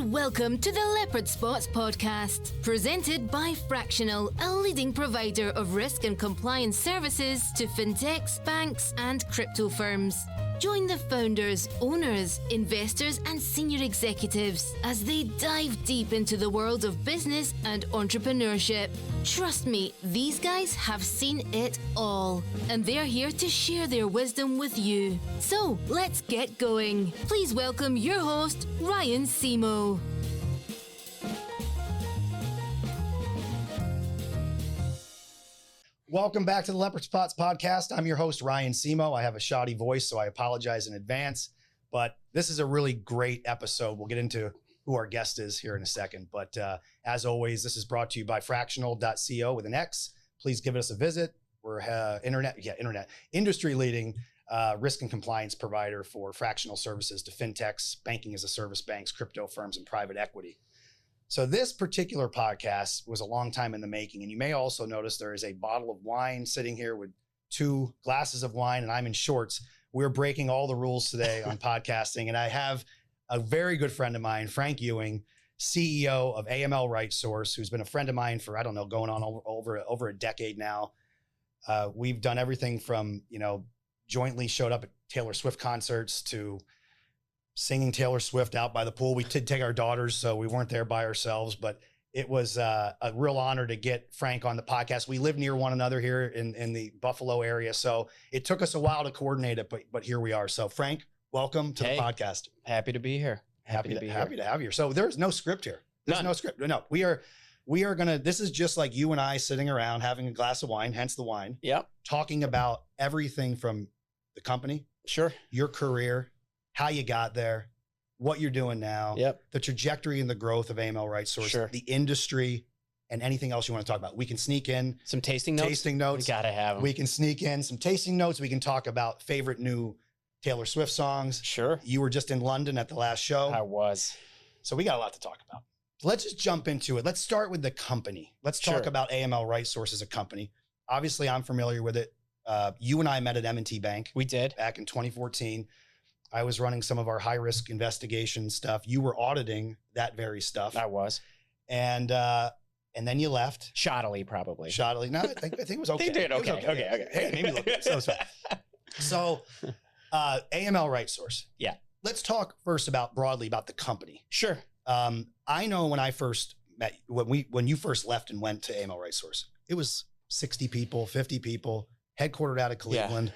and welcome to the Leopard Spots podcast, presented by Fractional, a leading provider of risk and compliance services to fintechs, banks, and crypto firms. Join the founders, owners, investors, and senior executives as they dive deep into the world of business and entrepreneurship. Trust me, these guys have seen it all, and they're here to share their wisdom with you. So, let's get going. Please welcome your host, Ryan Simo. Welcome back to the Leopard Spots podcast. I'm your host, Ryan Simo. I have a shoddy voice, so I apologize in advance, but this is a really great episode. We'll get into who our guest is here in a second, but as always, this is brought to you by fractional.co with an X. Please give us a visit. We're industry-leading risk and compliance provider for fractional services to fintechs, banking as a service banks, crypto firms, and private equity. So this particular podcast was a long time in the making, and you may also notice there is a bottle of wine sitting here with 2 glasses of wine, and I'm in shorts. We're breaking all the rules today on podcasting, and I have a very good friend of mine, Frank Ewing, CEO of AML RightSource, who's been a friend of mine for, going on over a decade now. We've done everything from, jointly showed up at Taylor Swift concerts to singing Taylor Swift out by the pool. We did take our daughters, so we weren't there by ourselves, but it was a real honor to get Frank on the podcast. We live near one another here in the Buffalo area, so it took us a while to coordinate it, but here we are. So Frank, welcome to the podcast. Happy to be here. Happy to have you. So there's no script here. There's no script. No, we are gonna, this is just like you and I sitting around having a glass of wine, hence the wine. Yep. Talking about everything from the company, sure, your career, how you got there, what you're doing now, the trajectory and the growth of AML RightSource, sure, the industry, and anything else you want to talk about. We can sneak in some tasting notes. We gotta have them. We can sneak in some tasting notes. We can talk about favorite new Taylor Swift songs. Sure. You were just in London at the last show. I was. So we got a lot to talk about. Let's just jump into it. Let's start with the company. Let's talk about AML RightSource as a company. Obviously, I'm familiar with it. You and I met at M&T Bank. We did. Back in 2014. I was running some of our high-risk investigation stuff. You were auditing that very stuff. I was. And then you left. Shoddily, probably. Shoddily. No, I think it was okay. They did okay. Okay. Hey, maybe look good. So AML RightSource. Yeah. Let's talk first broadly about the company. Sure. I know when I first met, when you first left and went to AML RightSource, it was 60 people, 50 people, headquartered out of Cleveland.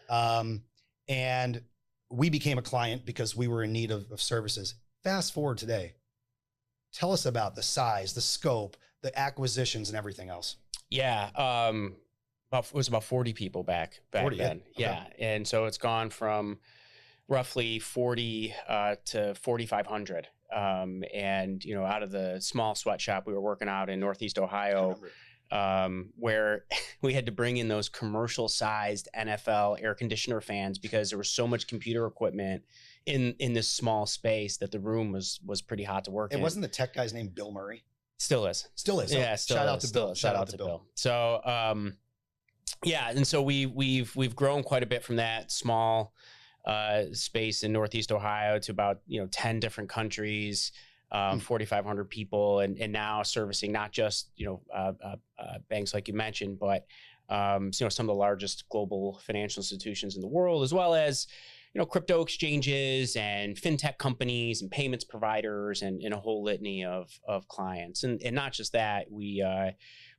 Yeah. And we became a client because we were in need of services. Fast forward today. Tell us about the size, the scope, the acquisitions, and everything else. Yeah. It was about 40 people back 40, then. Okay. Yeah. And so it's gone from roughly 40 to 4,500. And, out of the small sweatshop we were working out in Northeast Ohio, where we had to bring in those commercial sized NFL air conditioner fans because there was so much computer equipment in this small space that the room was pretty hot to work in. It wasn't the tech guy's name Bill Murray? Still is. Yeah, shout out to Bill. Shout out to Bill. So, and so we've grown quite a bit from that small space in Northeast Ohio to about 10 different countries, 4,500 people, and now servicing not just banks like you mentioned, but some of the largest global financial institutions in the world, as well as crypto exchanges and fintech companies and payments providers and a whole litany of clients. And not just that, we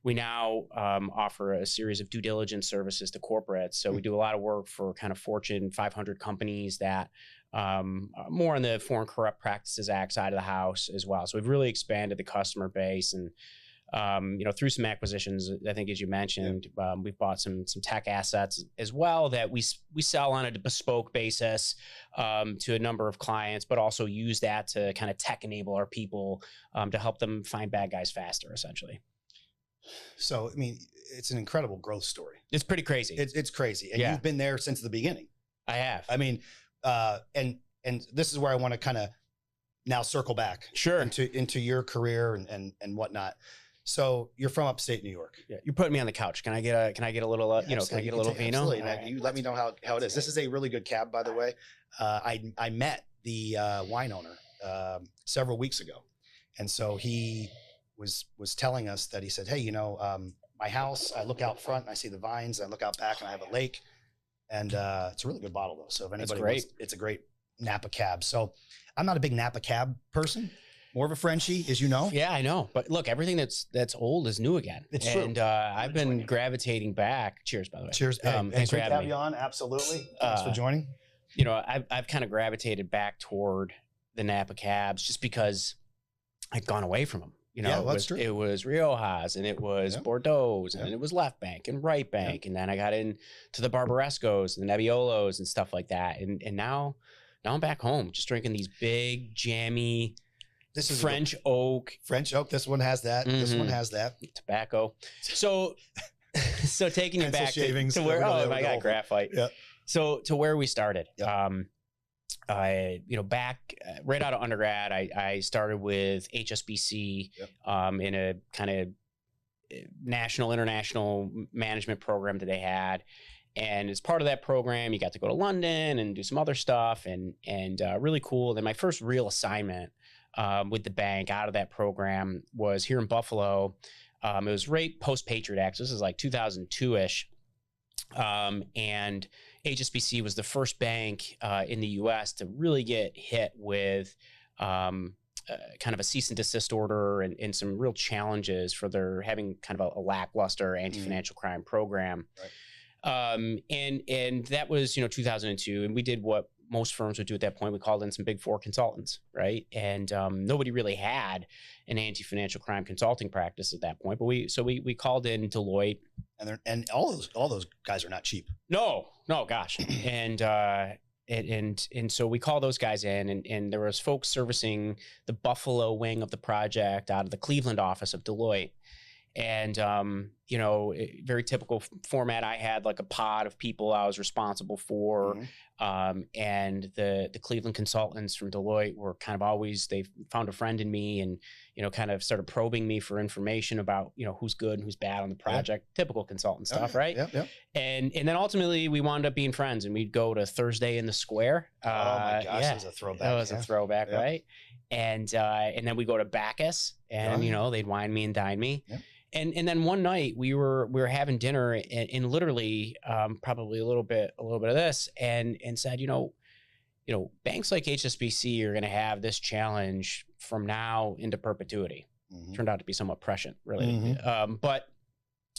now offer a series of due diligence services to corporates. So we do a lot of work for kind of Fortune 500 companies that more on the Foreign Corrupt Practices Act side of the house as well. So we've really expanded the customer base and through some acquisitions, I think, as you mentioned, we've bought some tech assets as well that we sell on a bespoke basis to a number of clients, but also use that to kind of tech enable our people to help them find bad guys faster, essentially. So, it's an incredible growth story. It's pretty crazy. It's crazy. And you've been there since the beginning. I have. And this is where I want to kind of now circle back into your career and whatnot. So you're from upstate New York. Yeah, you're putting me on the couch. Can I get a little can I get a little vino? Absolutely. Right. You let me know how it is. This is a really good cab, by the way. I met the wine owner several weeks ago. And so he was telling us that he said, hey, you know, my house, I look out front and I see the vines. I look out back and I have a lake. And it's a really good bottle, though. So if anybody wants, it's a great Napa Cab. So I'm not a big Napa Cab person. More of a Frenchie, as you know. Yeah, I know. But look, everything that's old is new again. It's true. I've been gravitating back. Cheers, by the way. Cheers. Thanks for having me on. Absolutely. Thanks for joining. You know, I've kind of gravitated back toward the Napa Cabs just because I'd gone away from them. You know, it was Riojas and it was Bordeaux's and it was Left Bank and Right Bank. And then I got into the Barbarescos and the Nebbiolos and stuff like that. And now I'm back home just drinking these big, jammy, this is French oak. French oak. This one has that. This one has that. Tobacco. So taking you back to where, I got graphite. Yeah. So to where we started. Yep. Back right out of undergrad, I started with HSBC in a kind of national, international management program that they had. And as part of that program, you got to go to London and do some other stuff and really cool. Then my first real assignment with the bank out of that program was here in Buffalo. It was right post Patriot Act. So this is like 2002-ish. And HSBC was the first bank in the U.S. to really get hit with kind of a cease and desist order and some real challenges for their having kind of a lackluster anti-financial crime program. Right. And that was, 2002. And we did what most firms would do at that point. We called in some Big Four consultants, right? And nobody really had an anti-financial crime consulting practice at that point. But we called in Deloitte. And all those guys are not cheap. No, gosh. And so we call those guys in and there was folks servicing the Buffalo wing of the project out of the Cleveland office of Deloitte. And, very typical format. I had like a pod of people I was responsible for. And the Cleveland consultants from Deloitte were kind of always, they found a friend in me and, kind of started probing me for information about, who's good and who's bad on the project, typical consultant stuff. Right. Yep. And then ultimately we wound up being friends and we'd go to Thursday in the Square. Oh my gosh. That was a throwback. That was a throwback. Right. And then we go to Bacchus and, they'd wine me and dine me. Yep. And then one night we were having dinner and literally probably a little bit of this and said, banks like HSBC are going to have this challenge from now into perpetuity. Turned out to be somewhat prescient, really. But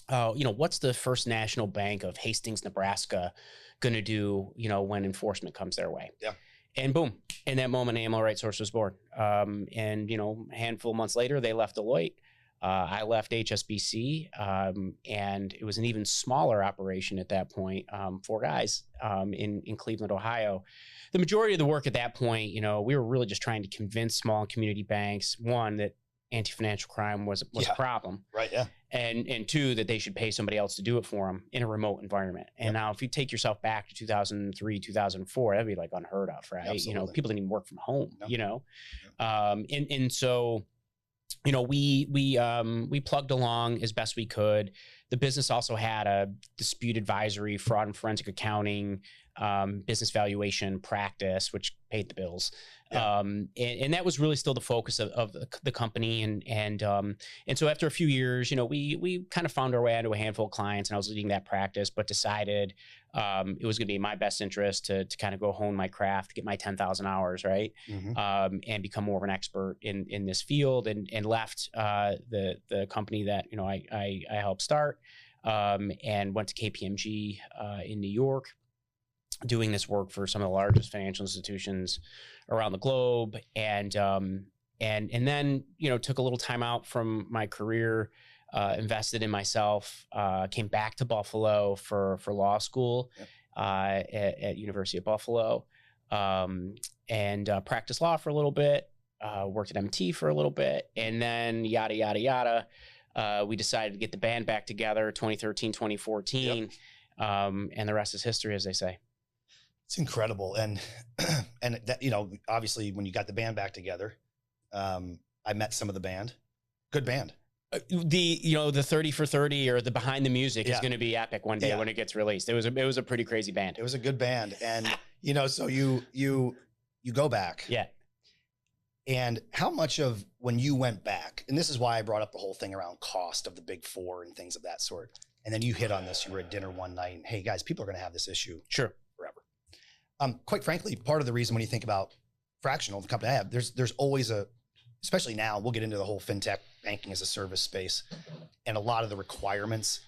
what's the First National Bank of Hastings, Nebraska going to do, when enforcement comes their way? Yeah. And boom, in that moment, AML RightSource was born. And a handful of months later, they left Deloitte. I left HSBC, and it was an even smaller operation at that point, 4 guys in Cleveland, Ohio. The majority of the work at that point, we were really just trying to convince small community banks, one, that anti-financial crime was a problem. Right, yeah. And 2, that they should pay somebody else to do it for them in a remote environment. And now if you take yourself back to 2003, 2004, that'd be like unheard of, right? Absolutely. People didn't even work from home, No. And so... we plugged along as best we could. The business also had a dispute advisory, fraud and forensic accounting, business valuation practice, which paid the bills. Yeah. And that was really still the focus of the company. And so after a few years, we kind of found our way into a handful of clients and I was leading that practice, but decided it was going to be in my best interest to kind of go hone my craft, get my 10,000 hours, right? And become more of an expert in this field and left the company that, I helped start and went to KPMG in New York, doing this work for some of the largest financial institutions around the globe. And then, took a little time out from my career, invested in myself, came back to Buffalo for law school at University of Buffalo, and practiced law for a little bit, worked at MT for a little bit, and then yada, yada, yada. We decided to get the band back together 2013, 2014, and the rest is history, as they say. It's incredible. And that, obviously when you got the band back together, I met some of the band. Good band. The 30 for 30 or the behind the music is going to be epic one day when it gets released. It was a pretty crazy band. It was a good band. And, so you go back. Yeah. And how much of when you went back, and this is why I brought up the whole thing around cost of the big four and things of that sort. And then you hit on this, you were at dinner one night and, hey guys, people are going to have this issue Sure. forever. Quite frankly, part of the reason when you think about Fractional, the company I have, there's always especially now, we'll get into the whole fintech banking as a service space and a lot of the requirements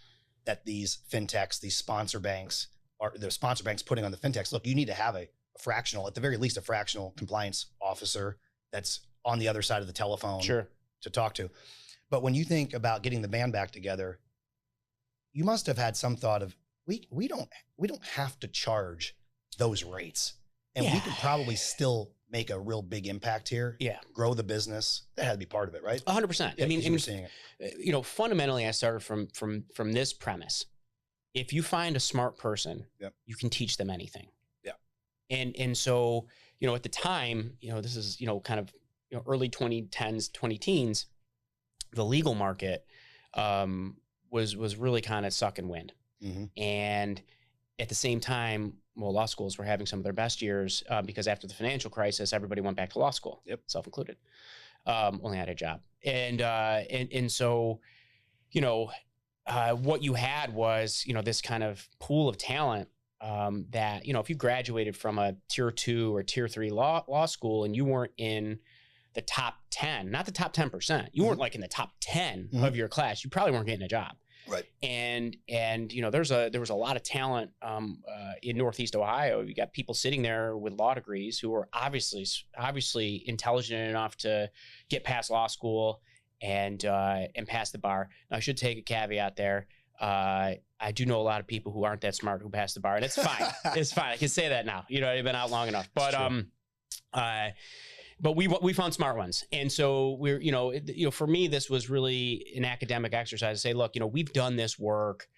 that these fintechs, these sponsor banks putting on the fintechs. Look, you need to have a fractional, at the very least, a fractional compliance officer that's on the other side of the telephone Sure. to talk to. But when you think about getting the band back together, you must have had some thought of, we don't have to charge those rates. And we could probably still make a real big impact here. Yeah. Grow the business. That had to be part of it, right? 100%. Yeah, I mean, you were seeing it. Fundamentally, I started from this premise. If you find a smart person, you can teach them anything. Yeah. And so, at the time, this is, kind of, early 2010s, 2010s, the legal market was really kind of sucking wind. Mm-hmm. And at the same time, law schools were having some of their best years because after the financial crisis, everybody went back to law school, self-included. Only had a job. And so, what you had was, this kind of pool of talent that, if you graduated from a tier 2 or tier 3 law school and you weren't in the top 10, not the top 10%, you weren't like in the top 10 of your class, you probably weren't getting a job. Right. And there was a lot of talent in Northeast Ohio. You got people sitting there with law degrees who were obviously intelligent enough to get past law school and pass the bar. Now, I should take a caveat there. I do know a lot of people who aren't that smart who pass the bar, and it's fine. It's fine. I can say that now. I've been out long enough. But we found smart ones. And so we're, for me, this was really an academic exercise to say, look, we've done this work,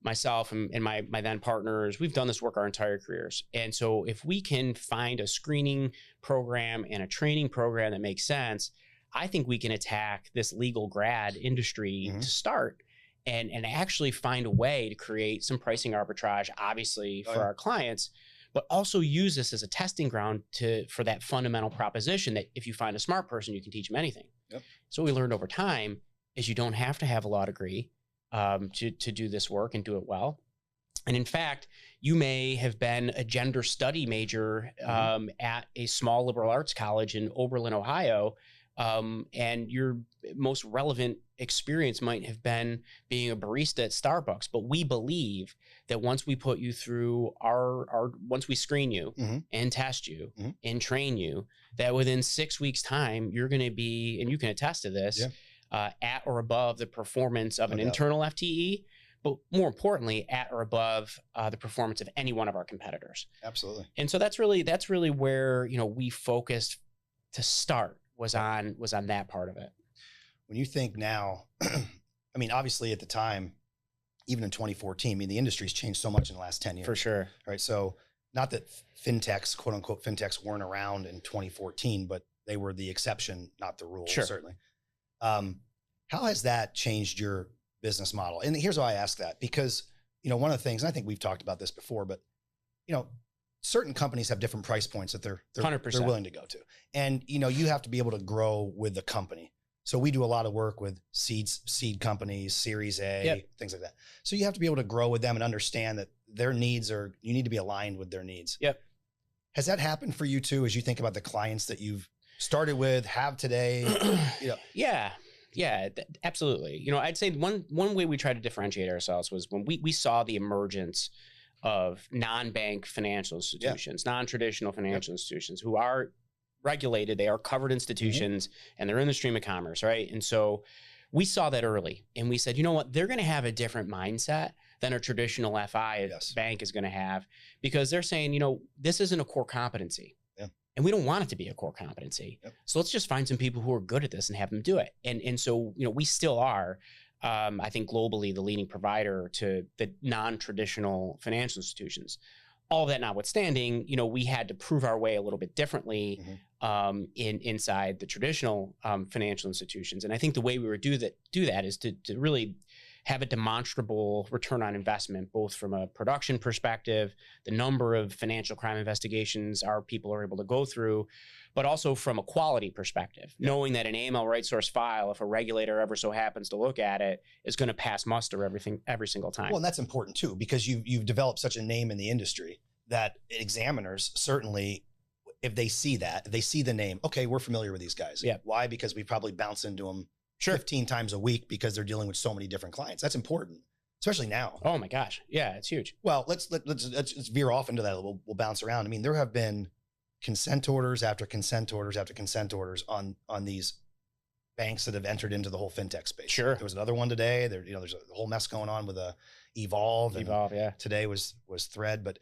myself and my then partners, we've done this work our entire careers. And so if we can find a screening program and a training program that makes sense, I think we can attack this legal grad industry to start and actually find a way to create some pricing arbitrage, obviously, for our clients, but also use this as a testing ground for that fundamental proposition that if you find a smart person, you can teach them anything. Yep. So what we learned over time is you don't have to have a law degree to do this work and do it well. And in fact, you may have been a gender study major at a small liberal arts college in Oberlin, Ohio, and your most relevant experience might have been being a barista at Starbucks. But we believe that once we put you through once we screen you and test you and train you, that within 6 weeks' time, you're going to be, and you can attest to this, at or above the performance of an internal FTE, but more importantly, at or above the performance of any one of our competitors. Absolutely. And so that's really where, we focused to start was on that part of it. When you think now, I mean, obviously at the time, even in 2014, the industry's changed so much in the last 10 years. For sure. Right. So not that fintechs, quote unquote, fintechs weren't around in 2014, but they were the exception, not the rule, certainly. How has that changed your business model? And here's why I ask that, because, one of the things, and I think we've talked about this before, but, certain companies have different price points that they're 100%. willing to go to. And, you have to be able to grow with the company. So we do a lot of work with seed companies, Series A, things like that. So you have to be able to grow with them and understand that their needs you need to be aligned with their needs. Yep. Has that happened for you too, as you think about the clients that you've started with, have today? Yeah, absolutely. I'd say one way we try to differentiate ourselves was when we saw the emergence of non-bank financial institutions, non-traditional financial institutions who are regulated, they are covered institutions, and they're in the stream of commerce, right? And so we saw that early, and we said, you know what, they're going to have a different mindset than a traditional FI bank is going to have, because they're saying, this isn't a core competency. And we don't want it to be a core competency. So let's just find some people who are good at this and have them do it. And so, we still are, I think globally, the leading provider to the non-traditional financial institutions. All of that notwithstanding, we had to prove our way a little bit differently inside the traditional financial institutions. And I think the way we would do that is to really have a demonstrable return on investment, both from a production perspective, the number of financial crime investigations our people are able to go through, but also from a quality perspective, knowing that an AML RightSource file, if a regulator ever so happens to look at it, is going to pass muster every single time. Well, and that's important too, because you've developed such a name in the industry that examiners certainly, if they see the name, okay, we're familiar with these guys. Yeah. Why? Because we probably bounce into them 15 times a week because they're dealing with so many different clients. That's important, especially now. Oh my gosh. Yeah, it's huge. Well, let's veer off into that. We'll bounce around. I mean, there have been consent orders after consent orders after consent orders on these banks that have entered into the whole fintech space. Sure. There was another one today. There's a whole mess going on with Evolve. Yeah. Today was Thread. But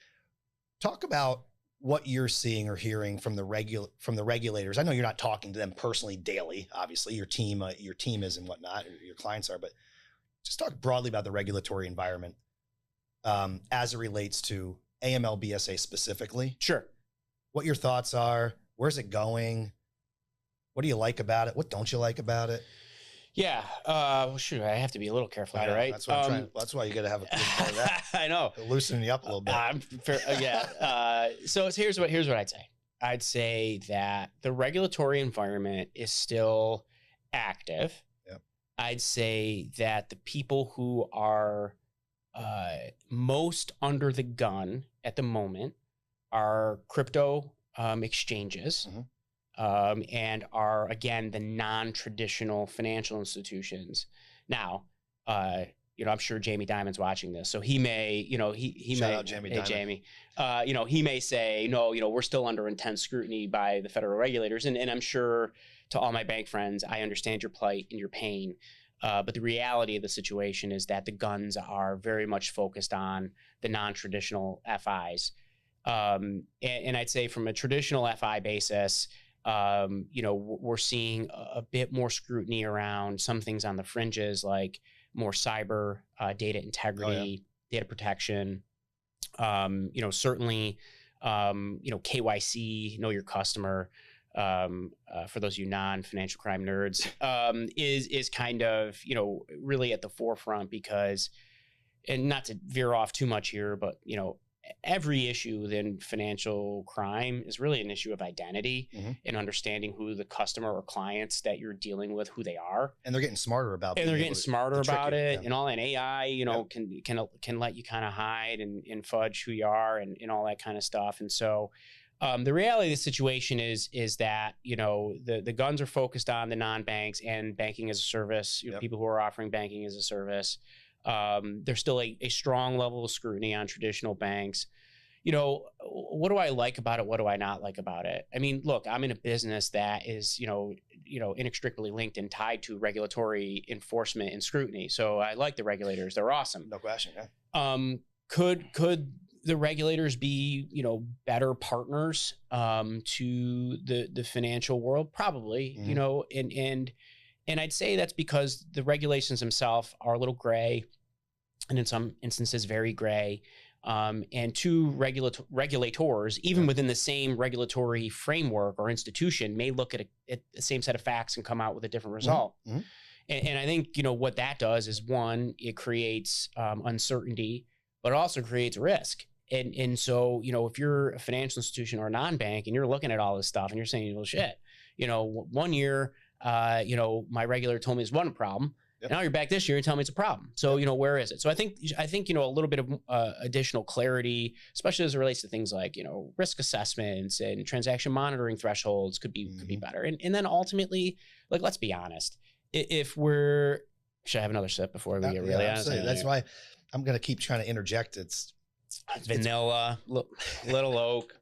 talk about what you're seeing or hearing from the regulators. I know you're not talking to them personally daily. Obviously, your team is and whatnot. Your clients are, but just talk broadly about the regulatory environment as it relates to AML BSA specifically. Sure. What your thoughts are? Where's it going? What do you like about it? What don't you like about it? Yeah. Well, shoot, I have to be a little careful here, right? That's what I'm trying. That's why you got to have a part of that. I know. Loosening you up a little bit. So here's what I'd say. I'd say that the regulatory environment is still active. Yep. I'd say that the people who are most under the gun at the moment are crypto exchanges. Mm-hmm. And are, again, the non-traditional financial institutions. Now, I'm sure Jamie Dimon's watching this, so he may, he Shout may, out Jamie hey, Dimon. Jamie, he may say, no, we're still under intense scrutiny by the federal regulators. And I'm sure to all my bank friends, I understand your plight and your pain. But the reality of the situation is that the guns are very much focused on the non-traditional FIs. And I'd say from a traditional FI basis, we're seeing a bit more scrutiny around some things on the fringes, like more cyber, data integrity, data protection. Certainly, KYC, know your customer, for those of you non-financial crime nerds, is kind of, really at the forefront because, and not to veer off too much here, but, every issue within financial crime is really an issue of identity and understanding who the customer or clients that you're dealing with, who they are. And they're getting smarter about it. And they're getting smarter about it. Yeah. And all that AI, can let you kind of hide and fudge who you are and all that kind of stuff. And so the reality of the situation is that, the guns are focused on the non-banks and banking as a service, people who are offering banking as a service. There's still a strong level of scrutiny on traditional banks. What do I like about it? What do I not like about it? I mean, look, I'm in a business that is, inextricably linked and tied to regulatory enforcement and scrutiny. So I like the regulators. They're awesome. No question. Yeah. Could the regulators be, better partners to the financial world? Probably, and I'd say that's because the regulations themselves are a little gray, and in some instances very gray. And two regulators, even within the same regulatory framework or institution, may look at the same set of facts and come out with a different result. Mm-hmm. And I think, what that does is, one, it creates uncertainty, but it also creates risk. And so, if you're a financial institution or a non-bank and you're looking at all this stuff and you're saying, well, shit, 1 year, my regulator told me this wasn't a problem. Yep. Now you're back this year and telling me it's a problem. So, where is it? So I think, a little bit of additional clarity, especially as it relates to things like, risk assessments and transaction monitoring thresholds could be better. And then ultimately, like, let's be honest, should I have another sip before we get really honest? That's why I'm going to keep trying to interject. It's vanilla, little oak.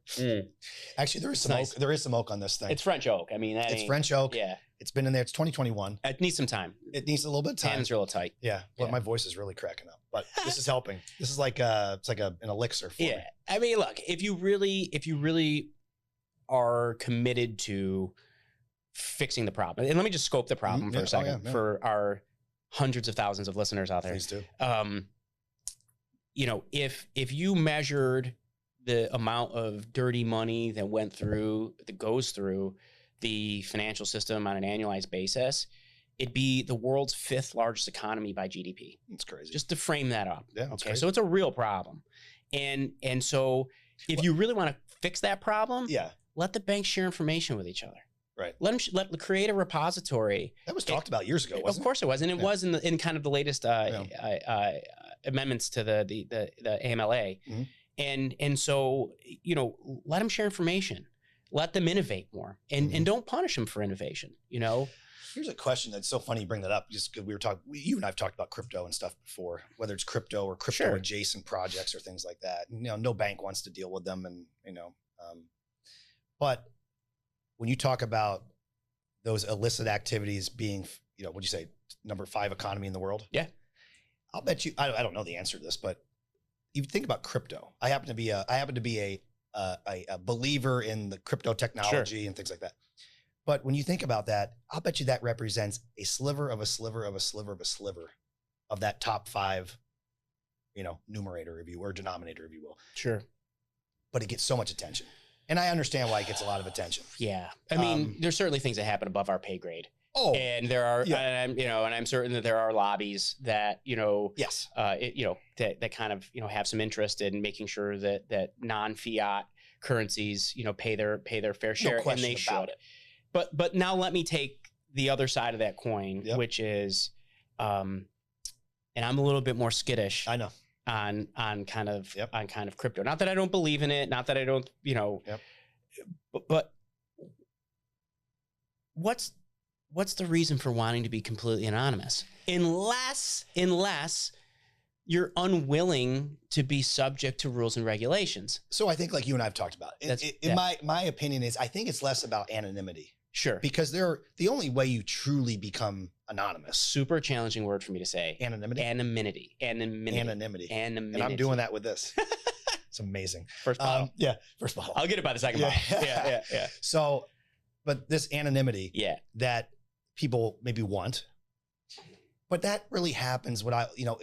Actually, there is nice. oak. There is some oak on this thing. It's French oak. I mean, it's French oak. Yeah. It's been in there. It's 2021. It needs some time. It needs a little bit of time. Hands are a little tight. Yeah. Well, my voice is really cracking up, but this is helping. This is like an elixir for me. I mean, look, if you really are committed to fixing the problem, and let me just scope the problem for a second for our hundreds of thousands of listeners out there. Please do. If you measured the amount of dirty money that goes through the financial system on an annualized basis, it'd be the world's 5th largest economy by GDP. It's crazy. Just to frame that up. Yeah. Okay. Crazy. So it's a real problem. And so if you really want to fix that problem, let the banks share information with each other. Right. Let create a repository. That was talked about years ago, wasn't it? Of course it was. And it was in kind of the latest amendments to the AMLA. And so, let them share information. Let them innovate more and don't punish them for innovation, Here's a question that's so funny you bring that up, just because you and I have talked about crypto and stuff before, whether it's crypto or crypto adjacent projects or things like that. And, no bank wants to deal with them. And, but when you talk about those illicit activities being, what'd you say, number 5 economy in the world? Yeah. I'll bet you, I don't know the answer to this, but you think about crypto. I happen to be a believer in the crypto technology and things like that. But when you think about that, I'll bet you that represents a sliver of a sliver of a sliver of a sliver of that top 5, numerator, if you will, or denominator, if you will. Sure. But it gets so much attention. And I understand why it gets a lot of attention. Yeah. I mean, there's certainly things that happen above our pay grade. Oh, and there are, and I'm certain that there are lobbies that, yes, that kind of, have some interest in making sure that non-fiat currencies, pay their fair share, no and they should. But now let me take the other side of that coin, which is, and I'm a little bit more skittish. I know. On kind of crypto. Not that I don't believe in it. Not that I don't, but what's the reason for wanting to be completely anonymous? Unless you're unwilling to be subject to rules and regulations. So I think, like you and I have talked about, my opinion is, I think it's less about anonymity. Sure. Because the only way you truly become anonymous. Super challenging word for me to say. Anonymity. Anonymity. And I'm doing that with this. It's amazing. First bottle. First bottle. I'll get it by the second bottle. Yeah. So, but this anonymity that people maybe want, but that really happens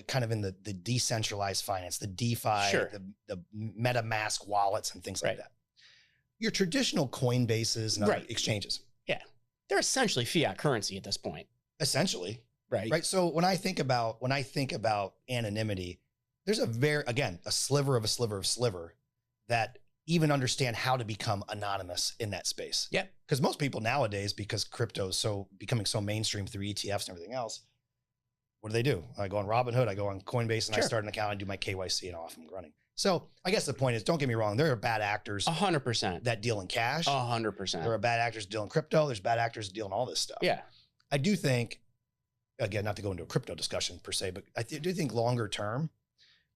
kind of in the decentralized finance, the DeFi, the MetaMask wallets and things like that. Your traditional Coinbases and other exchanges. Yeah. They're essentially fiat currency at this point. Essentially. Right. So when I think about anonymity, there's a sliver of a sliver of sliver that even understand how to become anonymous in that space. Yeah. Because most people nowadays, because crypto is becoming so mainstream through ETFs and everything else, what do? I go on Robinhood, I go on Coinbase, and I start an account and do my KYC and off I'm running. So I guess the point is, don't get me wrong, there are bad actors 100% that deal in cash. 100%. There are bad actors that deal in crypto. There's bad actors that deal in all this stuff. Yeah. I do think, again, not to go into a crypto discussion per se, but I do think longer term,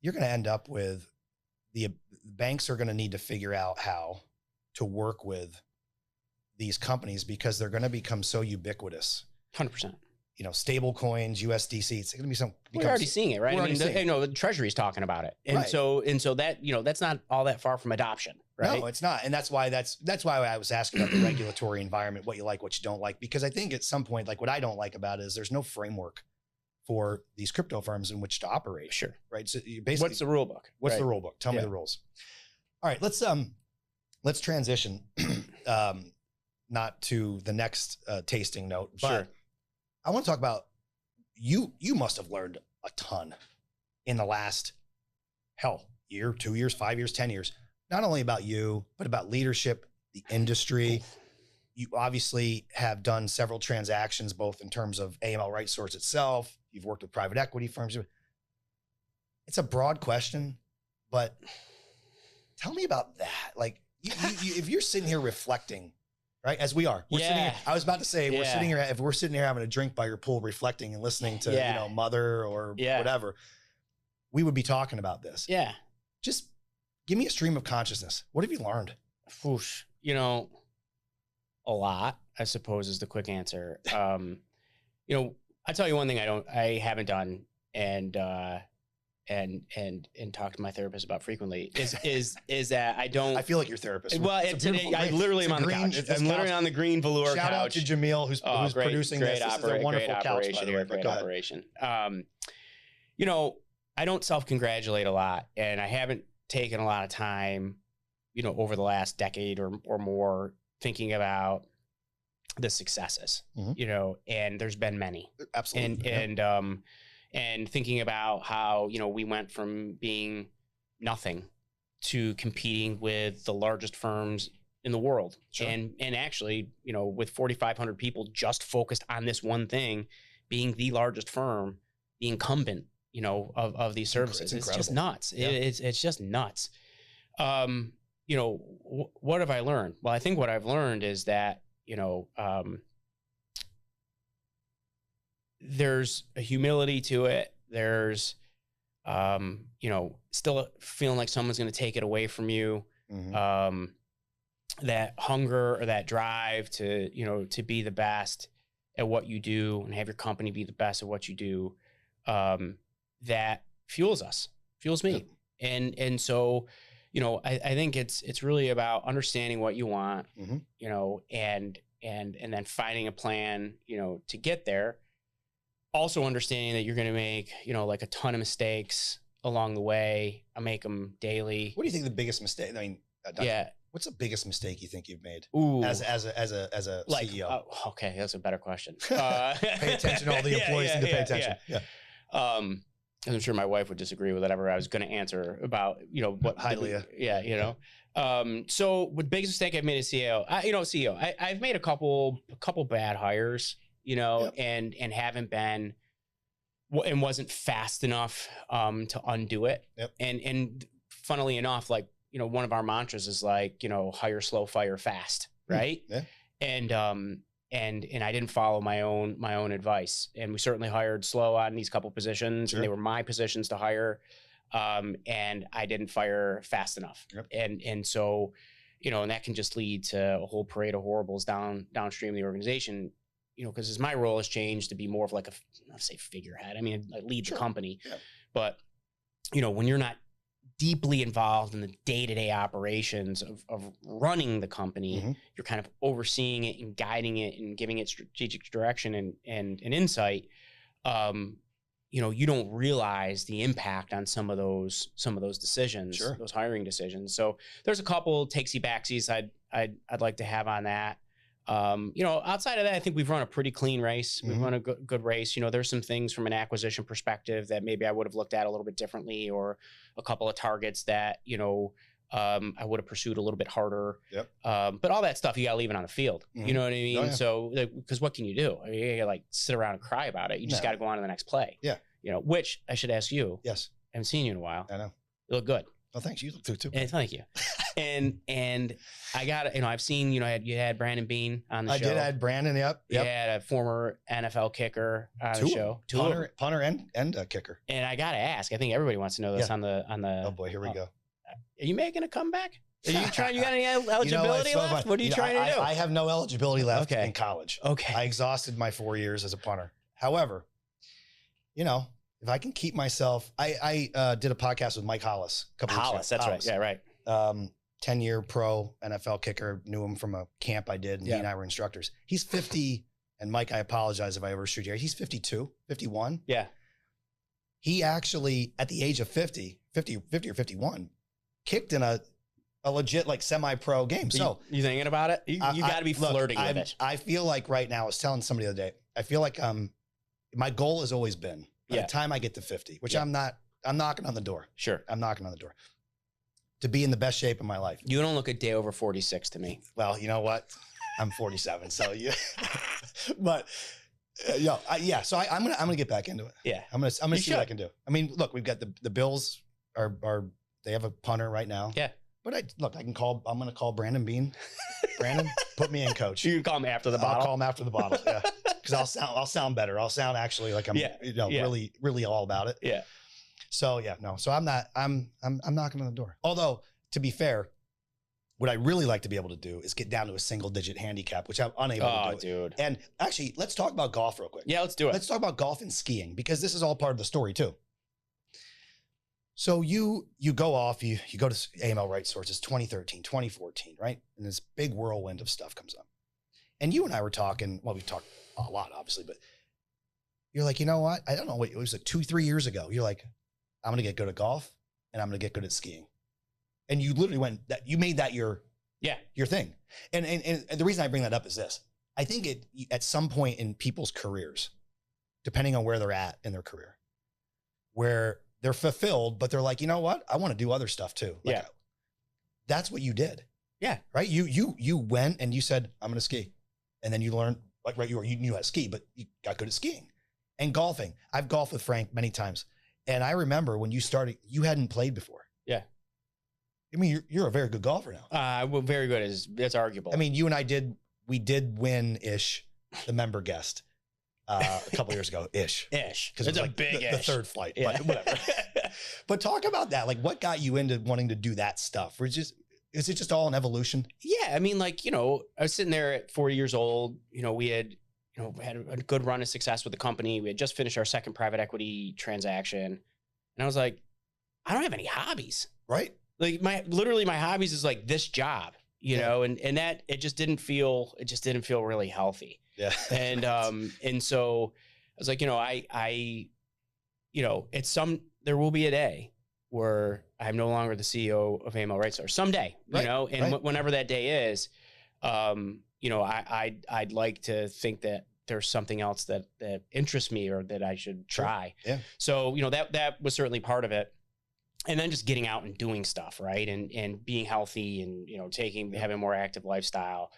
you're going to end up with the banks are going to need to figure out how to work with these companies because they're going to become so ubiquitous. 100%. Stable coins, USDC, it's going to be we're already seeing it, right? The Treasury's talking about it. And so that, that's not all that far from adoption, right? No, it's not. And that's why I was asking about the regulatory environment, what you like, what you don't like, because I think at some point, like what I don't like about it is there's no framework for these crypto firms in which to operate. Sure. Right. So you basically, what's the rule book? What's the rule book? Tell me the rules. All right, let's transition, not to the next tasting note, but I want to talk about you must have learned a ton in the last, year, 2 years, 5 years, 10 years, not only about you, but about leadership, the industry. You obviously have done several transactions, both in terms of AML RightSource itself. You've worked with private equity firms. It's a broad question, but tell me about that. Like if you're sitting here reflecting, right? As we are. We're sitting here, I was about to say, we're sitting here, if we're sitting here having a drink by your pool, reflecting and listening to, Mother or whatever, we would be talking about this. Yeah. Just give me a stream of consciousness. What have you learned? Whoosh. A lot, I suppose, is the quick answer. I tell you one thing I haven't done and talk to my therapist about frequently is that I don't. I feel like your therapist. Well, I literally am on the couch. I'm literally on the green velour couch. Shout out to Jamil who's producing this. This is a wonderful couch, by the way. Great operation. I don't self-congratulate a lot, and I haven't taken a lot of time, over the last decade or more thinking about the successes, Mhm. you know, and there's been many. Absolutely. And thinking about how, you know, we went from being nothing to competing with the largest firms in the world. Sure. And actually, you know, with 4,500 people just focused on this one thing, being the largest firm, the incumbent, you know, of these services. It's just nuts. Yeah. It's just nuts. You know, what have I learned? Well, I think what I've learned is that, you know, there's a humility to it. There's, you know, still feeling like someone's going to take it away from you. Mhm. That hunger or that drive to, you know, to be the best at what you do and have your company be the best at what you do. That fuels us, fuels me. Yep. And so, you know, I think it's really about understanding what you want, Mhm. you know, and then finding a plan, you know, to get there. Also understanding that you're going to make, you know, like a ton of mistakes along the way. I make them daily. What do you think the biggest mistake? I mean, Yeah. what's the biggest mistake you think you've made Ooh. as a Like, CEO? Okay, that's a better question. Pay attention to all the employees need to pay attention. Yeah. I'm sure my wife would disagree with whatever I was going to answer about, you know, what Hi, Leah. Yeah, you know. So the biggest mistake I've made as CEO, I've made a couple bad hires, you know, Yep. and haven't been and wasn't fast enough to undo it. Yep. And funnily enough, like, you know, one of our mantras is like, you know, hire slow, fire fast, right? Yeah. And I didn't follow my own advice, and we certainly hired slow on these couple positions, Sure. and they were my positions to hire, and I didn't fire fast enough. Yep. And so, you know, and that can just lead to a whole parade of horribles downstream of the organization, you know, because as my role has changed to be more of like I'll say figurehead. I mean, I lead Sure. the company, Yeah. but, you know, when you're not deeply involved in the day-to-day operations of running the company, Mhm. you're kind of overseeing it and guiding it and giving it strategic direction and insight. You know, you don't realize the impact on some of those decisions, Sure. those hiring decisions. So there's a couple takesy backsies I'd like to have on that. You know, outside of that, I think we've run a pretty clean race. We've Mhm. run a good race. You know, there's some things from an acquisition perspective that maybe I would have looked at a little bit differently, or a couple of targets that, you know, I would have pursued a little bit harder. Yep. But all that stuff, you got to leave it on the field. Mhm. You know what I mean? Oh, yeah. So, because what can you do? I mean, you can't, like, sit around and cry about it. You just No. got to go on to the next play. Yeah. You know, which I should ask you. Yes. I haven't seen you in a while. I know. You look good. Oh, thanks. You look good too. And thank you. and I got, you know, I've seen, you know, you had Brandon Bean on the show. I did add Brandon. Yep. You had a former NFL kicker on the show. Punter and kicker. And I got to ask, I think everybody wants to know this on the. Oh boy, here we go. Are you making a comeback? Are you trying? You got any eligibility left? What are you trying to do? I have no eligibility left Okay. in college. Okay. I exhausted my 4 years as a punter. However, you know, if I can keep myself, I did a podcast with Mike Hollis a couple Hollis, that's right. Yeah, right. 10-year pro NFL kicker, knew him from a camp I did, and he and I were instructors. He's 50, and Mike, I apologize if I ever shoot you. He's 52, 51. Yeah. He actually, at the age of 50 or 51, kicked in a legit, like, semi-pro game. So you thinking about it? You got to be flirting with it. I feel like right now, I was telling somebody the other day, I feel like my goal has always been, by the time I get to 50, which I'm knocking on the door. Sure. I'm knocking on the door. To be in the best shape of my life. You don't look a day over 46 to me. Well, you know what? I'm 47, so yeah. But yeah. So I'm gonna get back into it. Yeah, I'm gonna see what I can do. I mean, look, we've got the Bills are they have a punter right now. Yeah. But I'm gonna call Brandon Bean. Brandon, put me in, coach. You can call him after the bottle. I'll call him after the bottle. Yeah. Because I'll sound better. I'll sound actually like I'm really, really all about it. Yeah. So So I'm knocking on the door. Although, to be fair, what I really like to be able to do is get down to a single digit handicap, which I'm unable to do. Dude. And actually, let's talk about golf real quick. Yeah, let's do it. Let's talk about golf and skiing, because this is all part of the story too. So you go off, you go to AML RightSource, it's 2013, 2014, right? And this big whirlwind of stuff comes up. And you and I were talking, well, we've talked a lot, obviously, but you're like, you know what? I don't know what, it was like 2-3 years ago. You're like, I'm going to get good at golf and I'm going to get good at skiing. And you literally you made that your thing. And the reason I bring that up is this. I think at some point in people's careers, depending on where they're at in their career, where they're fulfilled, but they're like, you know what? I want to do other stuff too. Like, yeah. That's what you did. Yeah. Right. You went and you said, I'm going to ski. And then you learned, like, right, you knew how to ski, but you got good at skiing and golfing. I've golfed with Frank many times. And I remember when you started, you hadn't played before. Yeah. I mean, you're a very good golfer now. Well, very good. That's arguable. I mean, you and I we did win-ish the member guest a couple years ago, ish. Because it was a like big the third flight, but whatever. But talk about that. Like, what got you into wanting to do that stuff? Is it just all an evolution? Yeah. I mean, like, I was sitting there at 40 years old. We had a good run of success with the company. We had just finished our second private equity transaction. And I was like, I don't have any hobbies. Right. Like my hobbies is like this job, and that it just didn't feel really healthy. Yeah. And so I was like, there will be a day where I'm no longer the CEO of AML RightSource someday, whenever that day is, I'd like to think that there's something else that interests me or that I should try. Sure. Yeah. So, that was certainly part of it. And then just getting out and doing stuff, right? And being healthy and, having a more active lifestyle,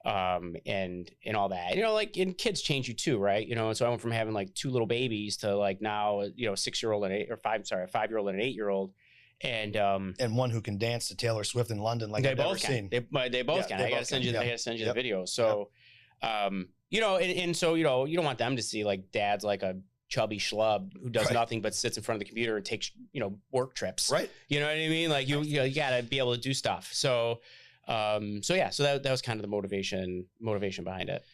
and all that, and kids change you too, right? So I went from having like 2 little babies to like now, a 6-year-old and a 5-year-old and an 8-year-old. And one who can dance to Taylor Swift in London like I've never seen. They both can. I gotta send you the video. So, and so, you don't want them to see like dad's like a chubby schlub who does nothing but sits in front of the computer and takes, work trips. Right. You know what I mean? Like you gotta be able to do stuff. So, so that was kind of the motivation behind it.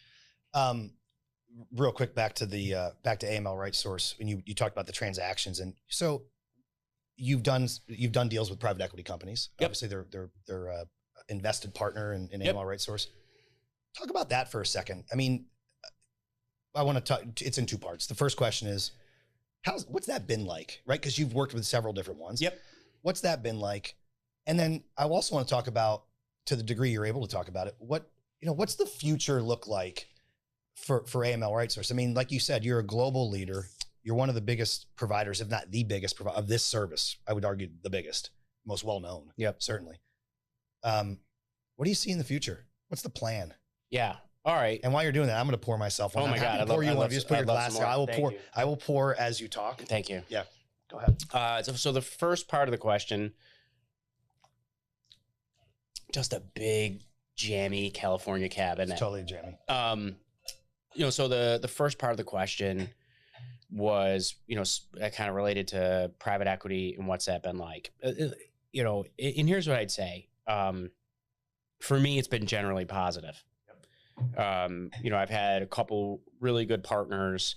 Real quick, back to AML RightSource, when you talked about the transactions. And so you've done deals with private equity companies. Yep. Obviously they're a invested partner in AML RightSource. Talk about that for a second. I mean, I want to talk, it's in 2 parts. The first question is, what's that been like, right? Because you've worked with several different ones. Yep. What's that been like? And then I also want to talk about, to the degree you're able to talk about it, what's the future look like for AML RightSource? I mean, like you said, you're a global leader. You're one of the biggest providers, if not the biggest provider of this service. I would argue the biggest, most well-known. Yep. Certainly. What do you see in the future? What's the plan? Yeah. All right. And while you're doing that, I'm going to pour myself one. Oh my God. I pour you one. Just put your glass down. I will pour as you talk. Thank you. Yeah. Go ahead. So the first part of the question, just a big jammy California cabin. It's totally jammy. So the first part of the question was, kind of related to private equity and what's that been like, and here's what I'd say. For me, it's been generally positive. I've had a couple really good partners.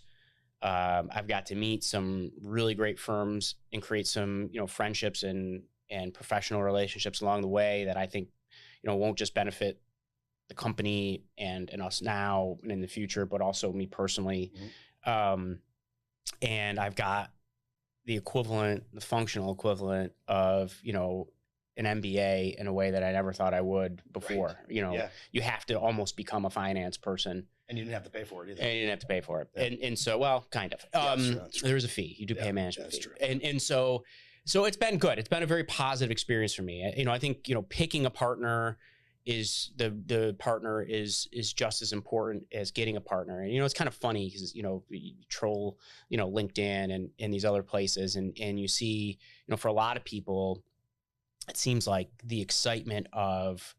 I've got to meet some really great firms and create some, friendships and professional relationships along the way that I think, won't just benefit the company and us now and in the future, but also me personally. Mm-hmm. And I've got the functional equivalent of, an MBA in a way that I never thought I would before. Right. You have to almost become a finance person. And you didn't have to pay for it either. And you didn't have to pay for it. Yeah. And so, well, kind of. That's true. There's a fee. You do pay a management fee. True. And so it's been good. It's been a very positive experience for me. I think, picking a partner is the partner is just as important as getting a partner. And, it's kind of funny because, you troll, LinkedIn and these other places and you see, for a lot of people, it seems like the excitement of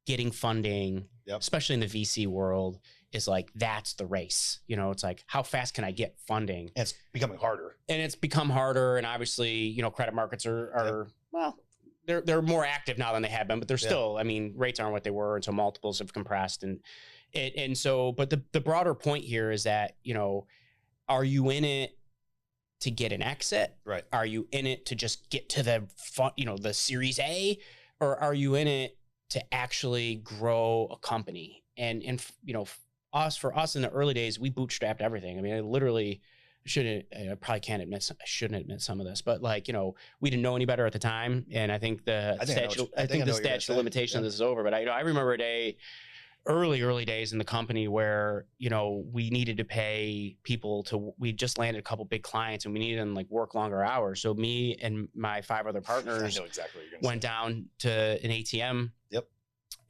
getting funding, especially in the VC world, is like, that's the race. It's like, how fast can I get funding? And it's becoming harder. And it's become harder. And obviously, credit markets are well, they're more active now than they have been, but they're still, rates aren't what they were. And so multiples have compressed. And so, but the broader point here is that, are you in it to get an exit? Right. Are you in it to just get to the Series A, or are you in it to actually grow a company? And for us in the early days, we bootstrapped everything. I literally I probably can't admit, I shouldn't admit some of this, but we didn't know any better at the time. And I think the statute of limitations of this is over. But I remember a day early days in the company where, we needed to pay people we just landed a couple big clients and we needed them work longer hours. So me and my 5 other partners I know exactly what you're went down to an ATM. Yep.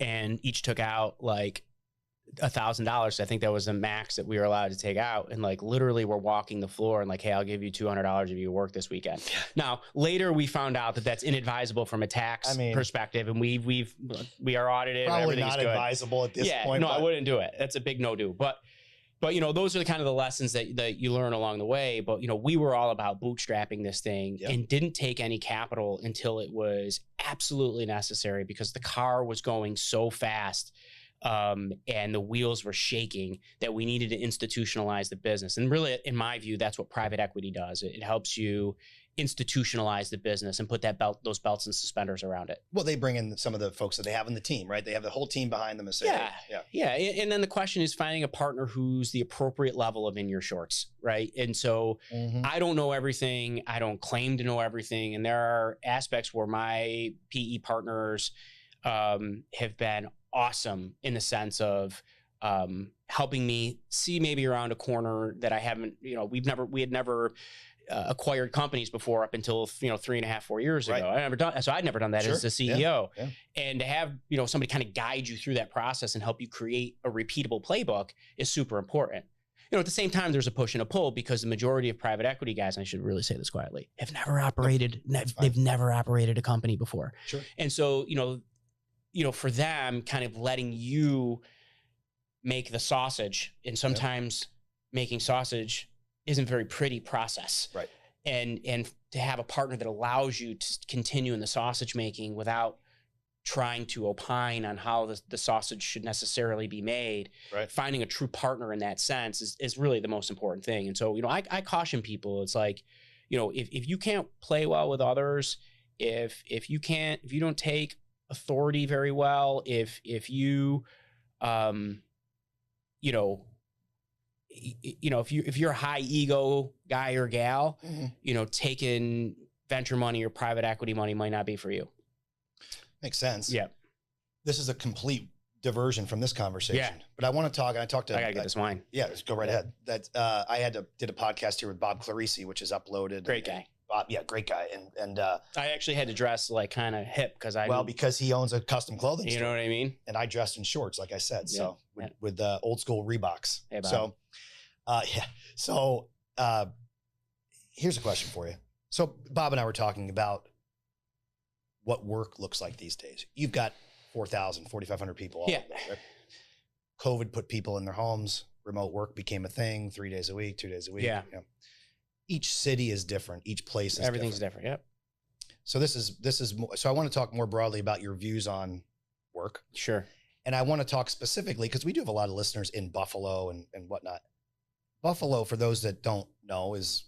And each took out $1,000. I think that was the max that we were allowed to take out. And literally we're walking the floor and hey, I'll give you $200 if you work this weekend. Now, later we found out that that's inadvisable from a tax perspective. And we are audited. Probably not good. Advisable at this point. No, I wouldn't do it. That's a big no-do. But those are the lessons that you learn along the way. But, we were all about bootstrapping this thing and didn't take any capital until it was absolutely necessary because the car was going so fast. And the wheels were shaking that we needed to institutionalize the business. And really, in my view, that's what private equity does. It helps you institutionalize the business and put those belts and suspenders around it. Well, they bring in some of the folks that they have in the team, right? They have the whole team behind them and say, yeah. And then the question is finding a partner who's the appropriate level of in your shorts, right? And so I don't know everything. I don't claim to know everything. And there are aspects where my PE partners have been awesome in the sense of helping me see maybe around a corner that I haven't, we had never acquired companies before up until 3.5, 4 years ago. I'd never done that as a CEO. Yeah. And to have somebody kind of guide you through that process and help you create a repeatable playbook is super important. At the same time, there's a push and a pull because the majority of private equity guys, and I should really say this quietly, have never operated. They've never operated a company before. Sure. And so for them, kind of letting you make the sausage, and sometimes making sausage isn't a very pretty process. Right. And to have a partner that allows you to continue in the sausage making without trying to opine on how the sausage should necessarily be made, finding a true partner in that sense is really the most important thing. And so, I caution people. It's if you can't play well with others, if you don't take authority very well, if you if you're a high ego guy or gal, taking venture money or private equity money might not be for you. Makes sense. Yeah. This is a complete diversion from this conversation. Yeah. But I want to talk. I gotta get this wine. Yeah, let's go right ahead. I did a podcast here with Bob Clarice, which is uploaded. Great guy. Bob, yeah, great guy. And I actually had to dress kind of hip because because he owns a custom clothing store. You know what I mean? And I dressed in shorts, like I said. Yeah. So with old school Reeboks. Hey, Bob. So here's a question for you. So Bob and I were talking about what work looks like these days. You've got 4,000, 4,500 people. All right? COVID put people in their homes. Remote work became a thing. 3 days a week, 2 days a week. Yeah. Each city is different. Each place is everything's different. Yep. So this is so I want to talk more broadly about your views on work. Sure. And I want to talk specifically because we do have a lot of listeners in Buffalo and whatnot. Buffalo, for those that don't know, is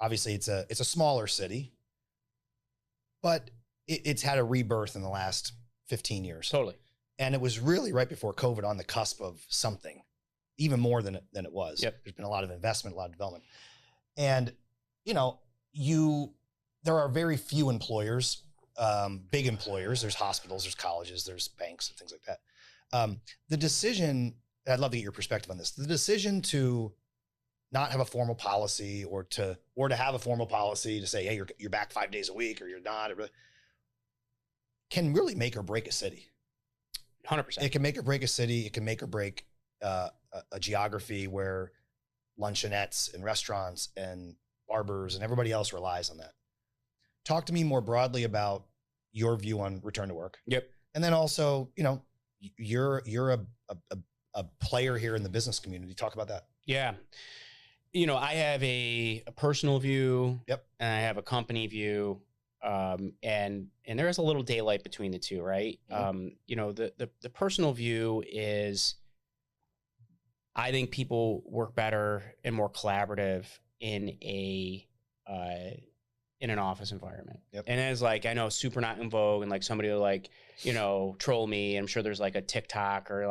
obviously it's a smaller city, but it's had a rebirth in the last 15 years. Totally. And it was really right before COVID on the cusp of something, even more than it was. Yep. There's been a lot of investment, a lot of development. And, there are very few employers, big employers. There's hospitals, there's colleges, there's banks and things like that. The decision, I'd love to get your perspective on this. The decision to not have a formal policy or to have a formal policy to say, hey, you're back 5 days a week or you're not, can really make or break a city. 100%. It can make or break a city. It can make or break a geography where luncheonettes and restaurants and barbers and everybody else relies on that. Talk to me more broadly about your view on return to work. Yep. And then also, you're a player here in the business community. Talk about that. Yeah. I have a personal view. Yep. And I have a company view. And there is a little daylight between the two, right? Mm-hmm. The personal view is I think people work better and more collaborative in an office environment. Yep. And as I know super not in vogue and somebody will troll me. I'm sure there's a TikTok or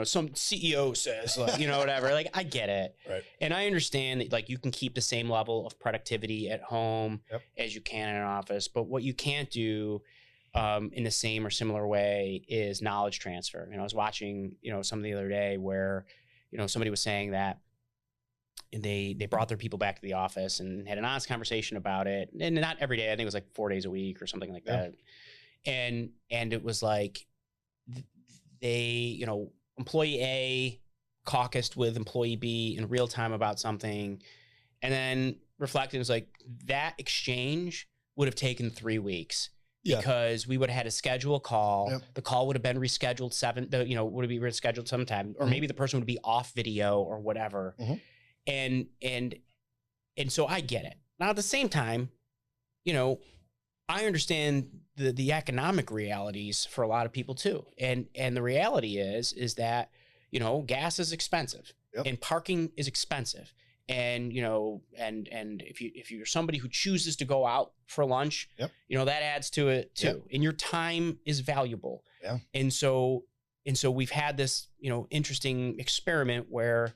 some CEO says whatever. I get it. Right. And I understand that you can keep the same level of productivity at home Yep. as you can in an office, but what you can't do in the same or similar way is knowledge transfer. I was watching, some the other day where, somebody was saying that they brought their people back to the office and had an honest conversation about it. And not every day, I think it was like 4 days a week or something like that. And it was like they, employee A caucused with employee B in real time about something, and then reflected, it was like that exchange would have taken 3 weeks. Because we would have had to schedule a call. The call would have been rescheduled would be rescheduled sometime, or maybe the person would be off video or whatever. And so I get it. Now at the same time, I understand the economic realities for a lot of people too. And the reality is that, gas is expensive and parking is expensive. And, and if you're somebody who chooses to go out for lunch, that adds to it too. And your time is valuable. And so we've had this, interesting experiment where,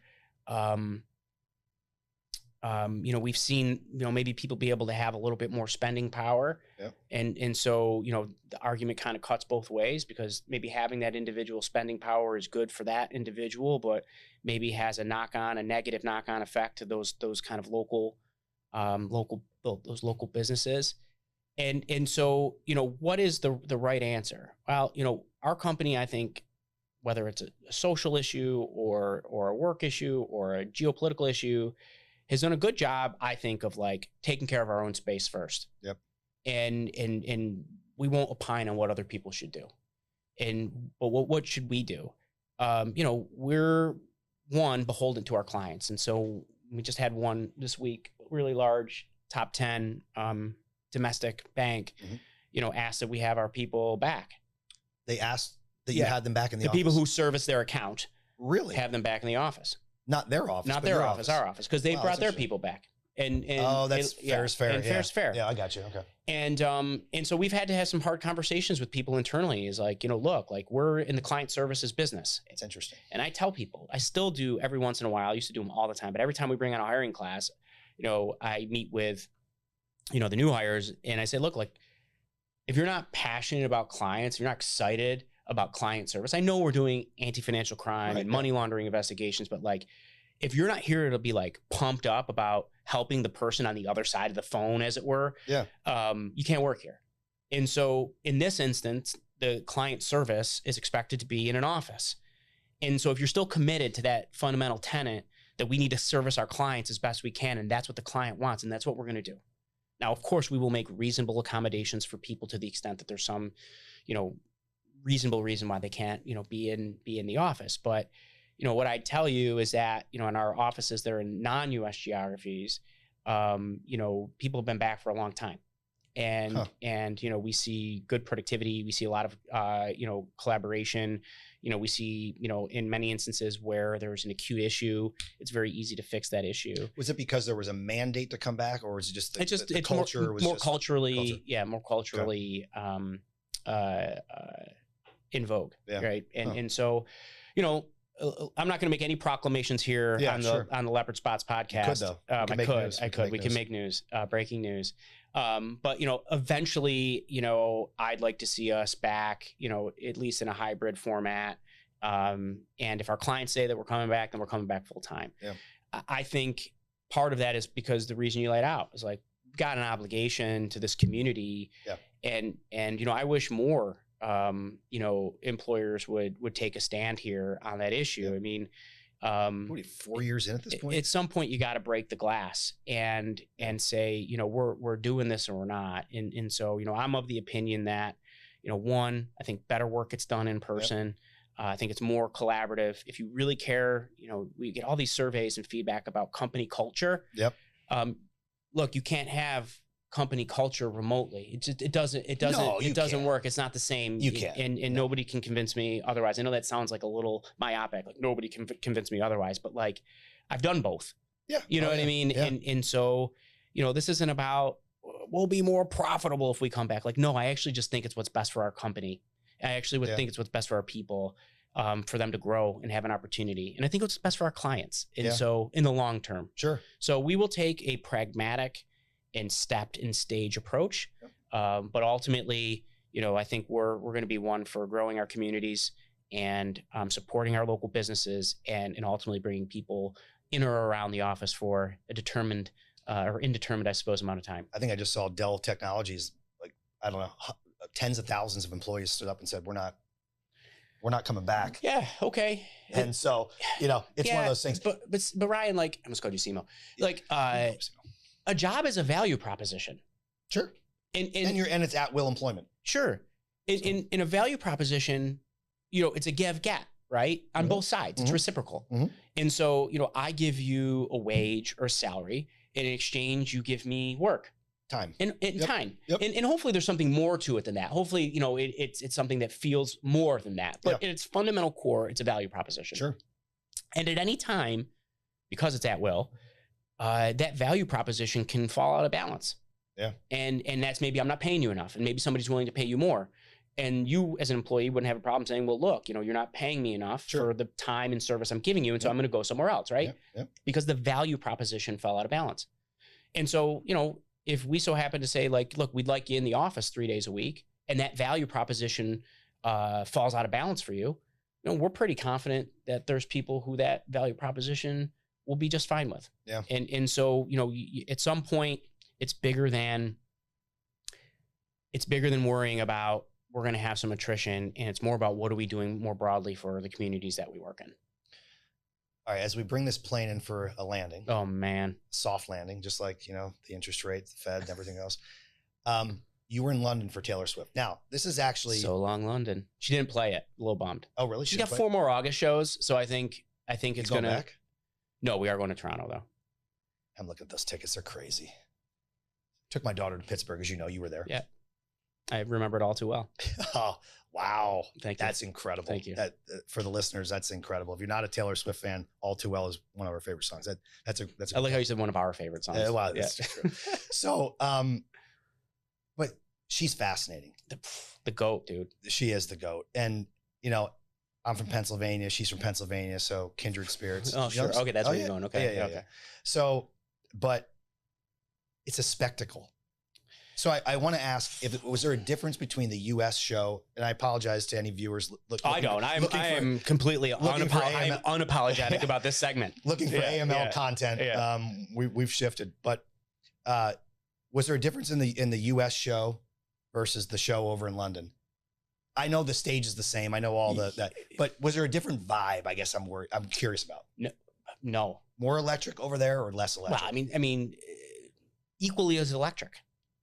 we've seen, maybe people be able to have a little bit more spending power. And so, the argument kind of cuts both ways, because maybe having that individual spending power is good for that individual, but maybe has a negative knock-on effect to those kind of local businesses. And so, what is the right answer? Well, our company, I think, whether it's a social issue or a work issue or a geopolitical issue, has done a good job, I think, of like taking care of our own space first. And we won't opine on what other people should do. But what should we do? We're beholden to our clients. And so we just had one this week, really large, top 10 domestic bank, asked that we have our people back. They asked that you had them back in the office? The people who service their account. Really? Have them back in the office. Not their office. Not their office, our office, because they brought their people back. And that's fair is fair. And fair is fair. Yeah, I got you. Okay. And so we've had to have some hard conversations with people internally. Is like, look, like we're in the client services business. It's interesting. And I tell people, I still do every once in a while. I used to do them all the time, but every time we bring on a hiring class, I meet with, the new hires, and I say, look, like if you're not passionate about clients, you're not excited about client service. I know we're doing anti-financial crime and money laundering investigations, but like, if you're not here to be like pumped up about helping the person on the other side of the phone, as it were, you can't work here. And so in this instance, the client service is expected to be in an office. And so if you're still committed to that fundamental tenet that we need to service our clients as best we can, and that's what the client wants, and that's what we're going to do. Now, of course, we will make reasonable accommodations for people to the extent that there's some, reasonable reason why they can't, be in the office. But, what I tell you is that, in our offices that are in non-US geographies, people have been back for a long time. And we see good productivity. We see a lot of, collaboration. We see, in many instances where there's an acute issue, it's very easy to fix that issue. Was it because there was a mandate to come back, or was it just the culture more culturally, more culturally in vogue, right? And so, I'm not going to make any proclamations here on the Leopard Spots podcast. You could, though. I could. We can make news, breaking news. But eventually, I'd like to see us back, at least in a hybrid format. And if our clients say that we're coming back, then we're coming back full time. I think part of that is because the reason you laid out is like, we've got an obligation to this community. And I wish more employers would take a stand here on that issue. I mean, what are you, 4 years in at this point? At some point you got to break the glass and say, we're doing this or we're not. And so, I'm of the opinion that, one, I think better work gets done in person. I think it's more collaborative. If you really care, we get all these surveys and feedback about company culture. Look, you can't have company culture remotely. It doesn't work. It's not the same. You can't. And nobody can convince me otherwise. I know that sounds like a little myopic, like nobody can convince me otherwise, but like I've done both. You know what I mean? And so, this isn't about we'll be more profitable if we come back. Like, no, I actually just think it's what's best for our company. I actually would think it's what's best for our people, for them to grow and have an opportunity. And I think it's best for our clients. And so in the long term. So we will take a pragmatic and stepped and stage approach. But ultimately, I think we're going to be one for growing our communities and supporting our local businesses and ultimately bringing people in or around the office for a determined or indeterminate, I suppose, amount of time. I think I just saw Dell Technologies, like, I don't know, tens of thousands of employees stood up and said, we're not coming back. Yeah. Okay. And so, it's one of those things. But Ryan, like, I almost called you Simo. Like, a job is a value proposition. Sure. And it's at will employment. Sure. In a value proposition, it's a give-get, right? On both sides. It's reciprocal. And so, I give you a wage or a salary. In exchange, you give me work. Time. And time. Yep. And hopefully there's something more to it than that. Hopefully, it's something that feels more than that. But at its fundamental core, it's a value proposition. Sure. And at any time, because it's at will, that value proposition can fall out of balance. Yeah. And that's maybe I'm not paying you enough, and maybe somebody's willing to pay you more. And you as an employee wouldn't have a problem saying, well, look, you're not paying me enough for the time and service I'm giving you. And so I'm going to go somewhere else, right? Because the value proposition fell out of balance. And so, if we so happen to say, like, look, we'd like you in the office 3 days a week, and that value proposition falls out of balance for you, we're pretty confident that there's people who that value proposition will be just fine with. Yeah. And so, at some point, it's bigger than worrying about we're going to have some attrition, and it's more about what are we doing more broadly for the communities that we work in. All right, as we bring this plane in for a landing. Oh, man. Soft landing, just like, the interest rate, the Fed, and everything else. You were in London for Taylor Swift. Now, this is actually... So long, London. She didn't play it. A little bummed. Oh, really? She's got 4 more August shows, so I think it's going to... back? No, we are going to Toronto, though. I'm looking at those tickets. They're crazy. Took my daughter to Pittsburgh, as you know. You were there. Yeah. I remember it all too well. Oh, wow. Thank you. That's incredible. Thank you. That, for the listeners, that's incredible. If you're not a Taylor Swift fan, All Too Well is one of our favorite songs. That's I like how you said one of our favorite songs. Wow, that's true. So, but she's fascinating. The GOAT, dude. She is the GOAT. And, I'm from Pennsylvania. She's from Pennsylvania. So kindred spirits. Oh, sure. Okay. That's where you're going. Okay. Yeah. So, but it's a spectacle. So I want to ask, was there a difference between the U.S. show, and I apologize to any viewers. I am completely unapologetic about this segment. Looking for AML content. Yeah. We've shifted, but was there a difference in the U.S. show versus the show over in London? I know the stage is the same. I know all that, but was there a different vibe? I guess I'm curious about. No. More electric over there or less electric? Well, I mean, equally as electric.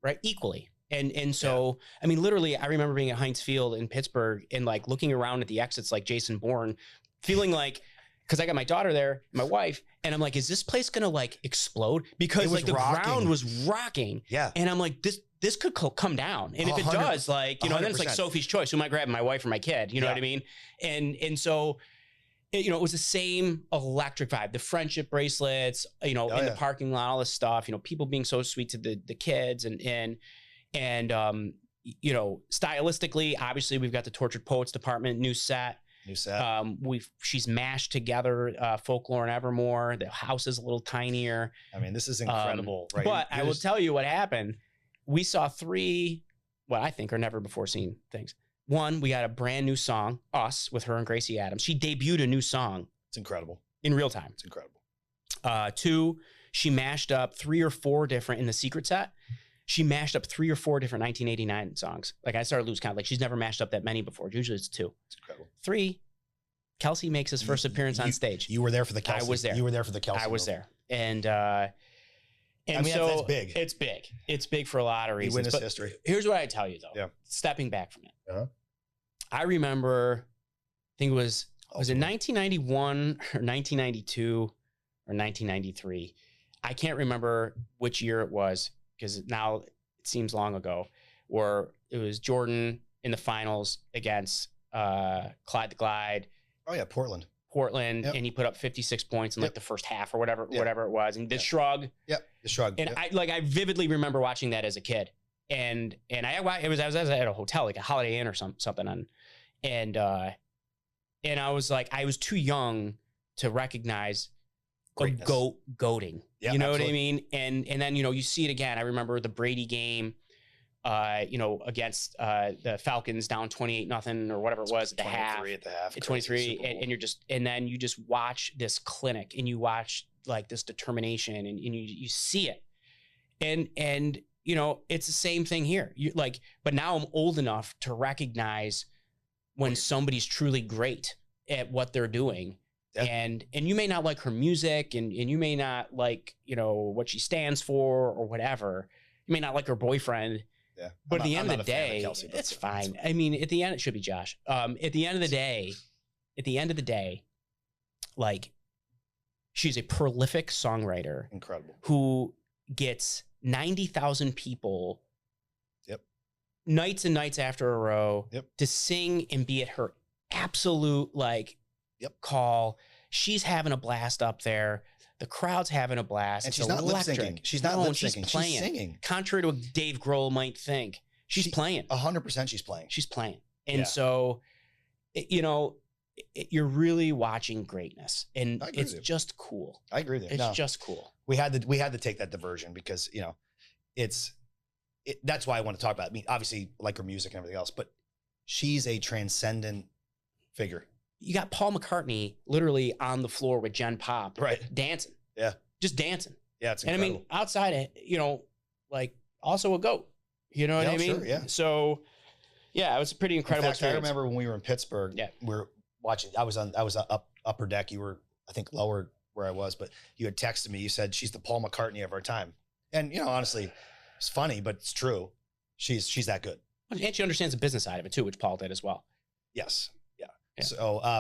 Right. Equally. And so, literally, I remember being at Heinz Field in Pittsburgh and like looking around at the exits like Jason Bourne, feeling like, because I got my daughter there, my wife, and I'm like, is this place going to like explode? Because like the ground was rocking. Yeah. And I'm like, this could come down. And if it does, like, and then it's like Sophie's choice. Who am I grabbing, my wife or my kid? You know what I mean? And so, it was the same electric vibe, the friendship bracelets, in the parking lot, all this stuff, people being so sweet to the kids and stylistically, obviously we've got the Tortured Poets department, new set. She's mashed together Folklore and Evermore. The house is a little tinier. This is incredible, right? But I will tell you what happened. We saw 3, what I think are never before seen things. 1, we got a brand new song, Us, with her and Gracie Adams. She debuted a new song. It's incredible. In real time. It's incredible. 2, she mashed up 3 or 4 different, in the secret set, she mashed up 3 or 4 different 1989 songs. Like I started to lose count. Like she's never mashed up that many before. Usually it's 2. It's incredible. 3, Kelsey makes his first appearance on stage. You were there for the Kelsey. I was there. You were there for the Kelsey. I was there. And so that's big. It's big. It's big for a lot of reasons. Witness history. Here's what I tell you though. Yeah. Stepping back from it. Uh-huh. I remember, I think it was it 1991 or 1992 or 1993? I can't remember which year it was because now it seems long ago, where it was Jordan in the finals against Clyde the Glide. Oh yeah, Portland. Yep. And he put up 56 points in like the first half or whatever it was. And the shrug. Yep, the shrug. And I vividly remember watching that as a kid. And I was at a hotel, like a Holiday Inn or something. And I was like, I was too young to recognize goating. Yeah, you know what I mean? And then, you see it again. I remember the Brady game against the Falcons down 28-0 or whatever it was at the half. 23 at the half. 23, and then you just watch this clinic and you watch like this determination and you see it. And it's the same thing here. But now I'm old enough to recognize when somebody's truly great at what they're doing. Yeah. And you may not like her music and you may not like, what she stands for or whatever. You may not like her boyfriend. Yeah. But at the end of the day, it's fine. I mean, at the end, it should be Josh. At the end of the day, like, she's a prolific songwriter. Incredible. Who gets 90,000 people nights and nights after a row to sing and be at her absolute call. She's having a blast up there. The crowd's having a blast. And she's not lip syncing. She's not lip syncing. She's singing. Contrary to what Dave Grohl might think, she's playing. 100% she's playing. She's playing. And so, you're really watching greatness, and it's just cool. I agree there. It's just cool. We had to take that diversion because that's why I want to talk about it. I mean, obviously, like her music and everything else, but she's a transcendent figure. You got Paul McCartney literally on the floor with Jen Pop, dancing. Yeah, just dancing. Yeah, it's incredible. And I mean, outside, also a goat. You know what I mean? Sure, yeah. So, yeah, it was a pretty incredible experience. I remember when we were in Pittsburgh. Yeah, we were watching. I was up upper deck. You were, I think, lower where I was, but you had texted me. You said she's the Paul McCartney of our time, and honestly, it's funny, but it's true. She's that good, and she understands the business side of it too, which Paul did as well. Yes. Yeah. So, all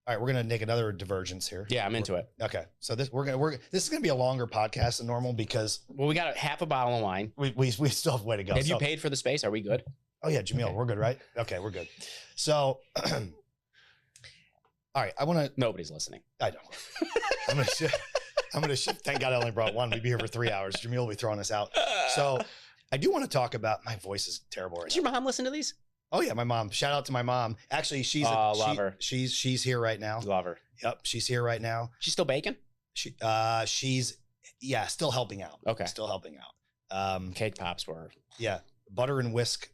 right, we're gonna make another divergence here. Yeah, I'm into it. Okay, so this is gonna be a longer podcast than normal because we got half a bottle of wine. We still have a way to go. Have you paid for the space? Are we good? Oh yeah, Jamil, we're good, right? Okay, we're good. So, all right, I want to. Nobody's listening. I know. I'm gonna shift. Thank God I only brought one. We'd be here for 3 hours. Jamil will be throwing us out. So, I do want to talk about. My voice is terrible right now. Does your mom listen to these? Oh yeah, my mom. Shout out to my mom. Actually, love her. She's here right now. Love her. Yep, she's here right now. She's still baking? She's still helping out. Okay, still helping out. Cake pops were. Yeah, Butter and Whisk.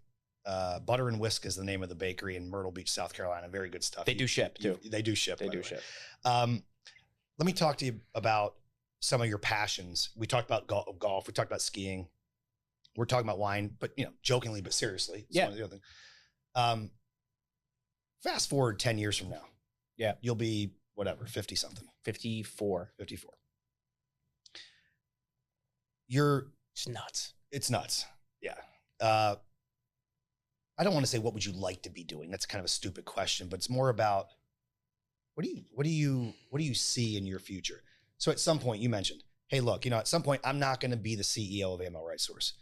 Butter and Whisk is the name of the bakery in Myrtle Beach, South Carolina. Very good stuff. They do ship too. They do ship. Ship. Let me talk to you about some of your passions. We talked about golf. We talked about skiing. We're talking about wine, but jokingly, but seriously. It's one of the other things. Fast forward 10 years from now. Yeah. You'll be whatever, 50 something. 54. It's nuts. It's nuts. Yeah. I don't want to say what would you like to be doing. That's kind of a stupid question, but it's more about what do you see in your future? So at some point you mentioned, hey, look, at some point I'm not going to be the CEO of AML RightSource.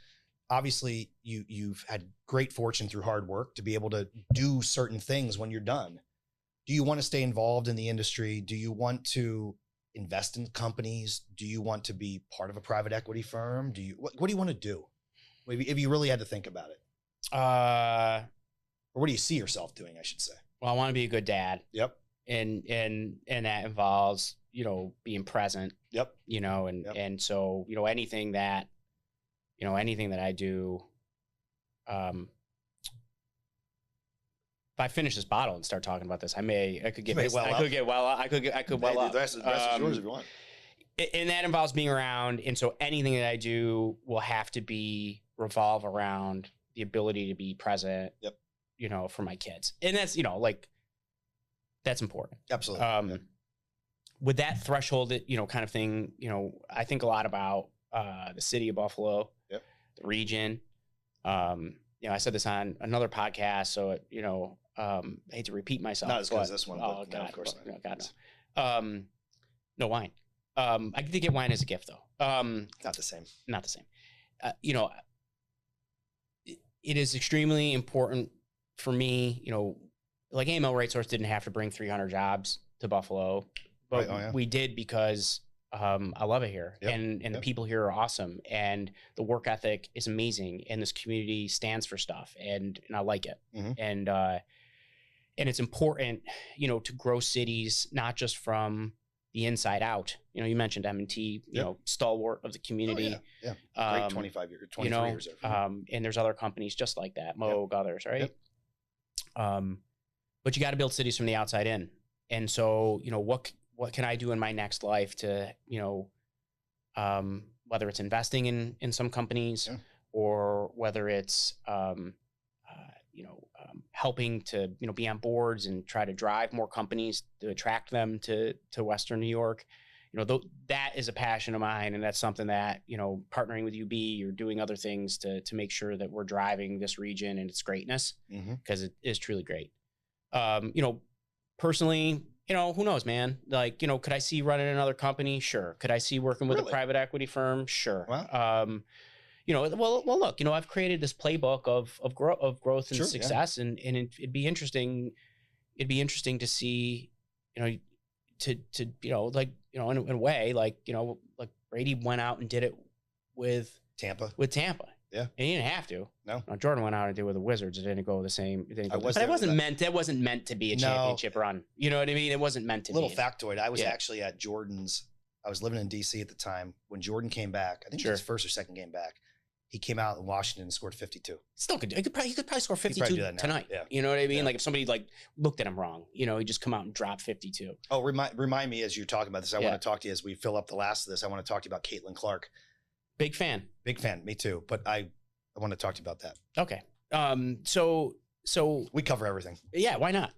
Obviously, you've had great fortune through hard work to be able to do certain things when you're done. Do you want to stay involved in the industry? Do you want to invest in companies? Do you want to be part of a private equity firm? What do you want to do? If you really had to think about it. Or what do you see yourself doing, I should say? Well, I want to be a good dad. Yep. And that involves, being present. Yep. And so, anything that I do, if I finish this bottle and start talking about this, I could get well up. The rest is yours if you want. And that involves being around. And so anything that I do will have to revolve around the ability to be present, for my kids. And that's, that's important. Absolutely. With that threshold, kind of thing, I think a lot about the city of Buffalo, the region. I said this on another podcast, so I hate to repeat myself. Not as good as this one. Oh God, God, of course no, God, no. No wine. I did get wine as a gift though. Not the same. Not the same. It is extremely important for me. Like AML RightSource didn't have to bring 300 jobs to Buffalo, but we did because I love it here, and the people here are awesome, and the work ethic is amazing, and this community stands for stuff, and I like it, and it's important, to grow cities not just from the inside out. You know, you mentioned M&T, you know, stalwart of the community. Oh, yeah. Great 25 years, 23 you know, years there. and there's other companies just like that, Moog, others, right? But you got to build cities from the outside in. And so, you know, what can I do in my next life to, you know, whether it's investing in some companies or whether it's, you know, helping to, you know, be on boards and try to drive more companies to attract them to Western New York. You know, that is a passion of mine. And that's something that, you know, partnering with UB or doing other things to make sure that we're driving this region and its greatness, because it is truly great. You know, personally, you know, who knows, man? Like, you know, could I see running another company? Sure. Could I see working with a private equity firm? Sure. Wow. You know, well, look, you know, I've created this playbook of growth and success, and it'd be interesting. It'd be interesting to see, you know, to you know, like, you know, in a way, like, you know, like Brady went out and did it with Tampa. Yeah, and he didn't have to. No, Jordan went out and did it with the Wizards. It didn't go the same. It didn't go but it wasn't meant. That wasn't meant to be a championship run. You know what I mean? It wasn't meant to. Little factoid: I was actually at Jordan's. I was living in DC at the time when Jordan came back. I think it was his first or second game back. He came out in Washington and scored 52. Still could. He could probably score 52 tonight. Yeah. You know what I mean? Like if somebody like looked at him wrong, you know, he just come out and drop 52. Oh, remind me as you're talking about this. I want to talk to you as we fill up the last of this. I want to talk to you about Caitlin Clark. Big fan. Me too. But I want to talk to you about that. Okay. So we cover everything. Yeah. Why not?